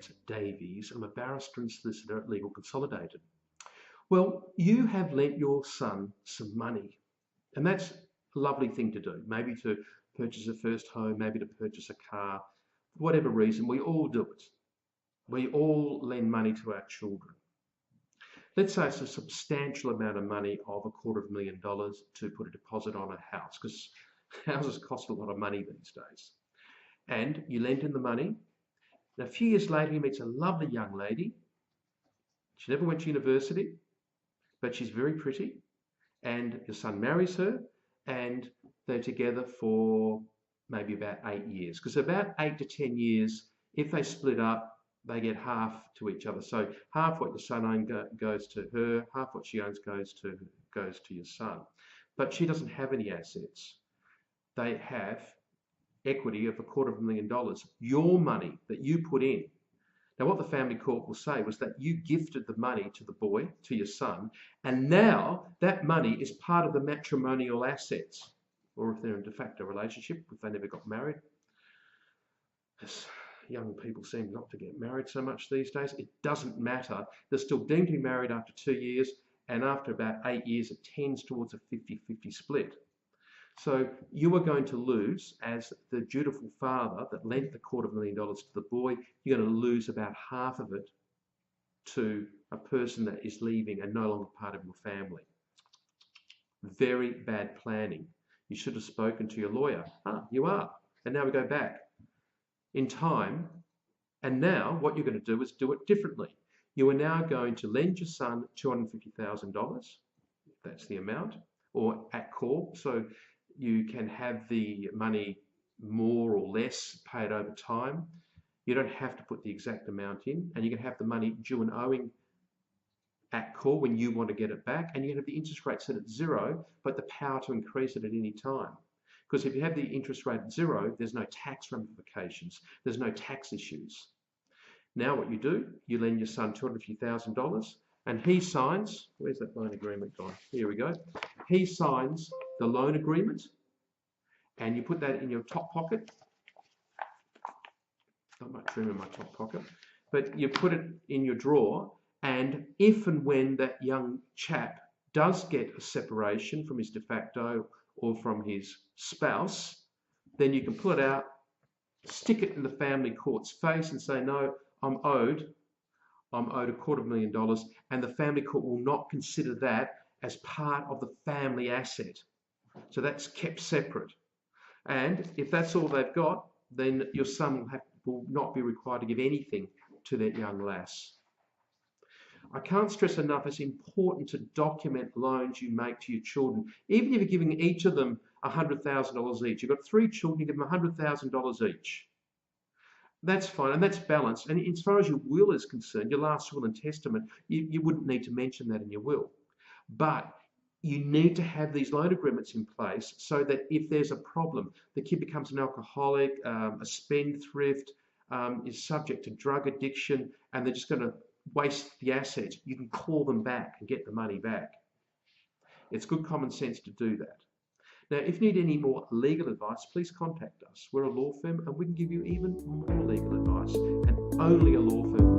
Lance Davies. I'm a barrister and solicitor at Legal Consolidated. Well, you have lent your son some money, and that's a lovely thing to do. Maybe to purchase a first home, maybe to purchase a car, whatever reason, we all do it. We all lend money to our children. Let's say it's a substantial amount of money of $250,000 to put a deposit on a house, because houses cost a lot of money these days. And you lend him the money. And a few years later, he meets a lovely young lady. She never went to university, but she's very pretty. And your son marries her, and they're together for maybe about 8 years. Because about 8 to 10 years, if they split up, they get half to each other. So half what your son owns goes to her, half what she owns goes to your son. But she doesn't have any assets. They have equity of $250,000, your money that you put in. Now, what the family court will say was that you gifted the money to the boy, to your son, and now that money is part of the matrimonial assets, or if they're in a de facto relationship, if they never got married. As young people seem not to get married so much these days, it doesn't matter. They're still deemed to be married after 2 years, and after about 8 years, it tends towards a 50-50 split. So you are going to lose, as the dutiful father that lent the $250,000 to the boy, you're going to lose about half of it to a person that is leaving and no longer part of your family. Very bad planning. You should have spoken to your lawyer. You are. And now we go back in time. And now what you're going to do is do it differently. You are now going to lend your son $250,000, if that's the amount, or at call. So you can have the money more or less paid over time. You don't have to put the exact amount in, and you can have the money due and owing at call when you want to get it back, and you can have the interest rate set at 0, but the power to increase it at any time. Because if you have the interest rate at 0, there's no tax ramifications, there's no tax issues. Now what you do, you lend your son $250,000, and he signs, where's that loan agreement gone? Here we go. He signs the loan agreement, and you put that in your top pocket. Not much room in my top pocket, but you put it in your drawer, and if and when that young chap does get a separation from his de facto or from his spouse, then you can pull it out, stick it in the family court's face and say, no, I'm owed $250,000, and the family court will not consider that as part of the family asset. So that's kept separate. And if that's all they've got, then your son will not be required to give anything to that young lass. I can't stress enough, it's important to document loans you make to your children. Even if you're giving each of them $100,000 each. You've got 3 children, you give them $100,000 each. That's fine, and that's balanced. And as far as your will is concerned, your last will and testament, you wouldn't need to mention that in your will. But you need to have these loan agreements in place so that if there's a problem, the kid becomes an alcoholic, a spendthrift, is subject to drug addiction, and they're just going to waste the assets, you can call them back and get the money back. It's good common sense to do that. Now, if you need any more legal advice, please contact us. We're a law firm, and we can give you even more legal advice, and only a law firm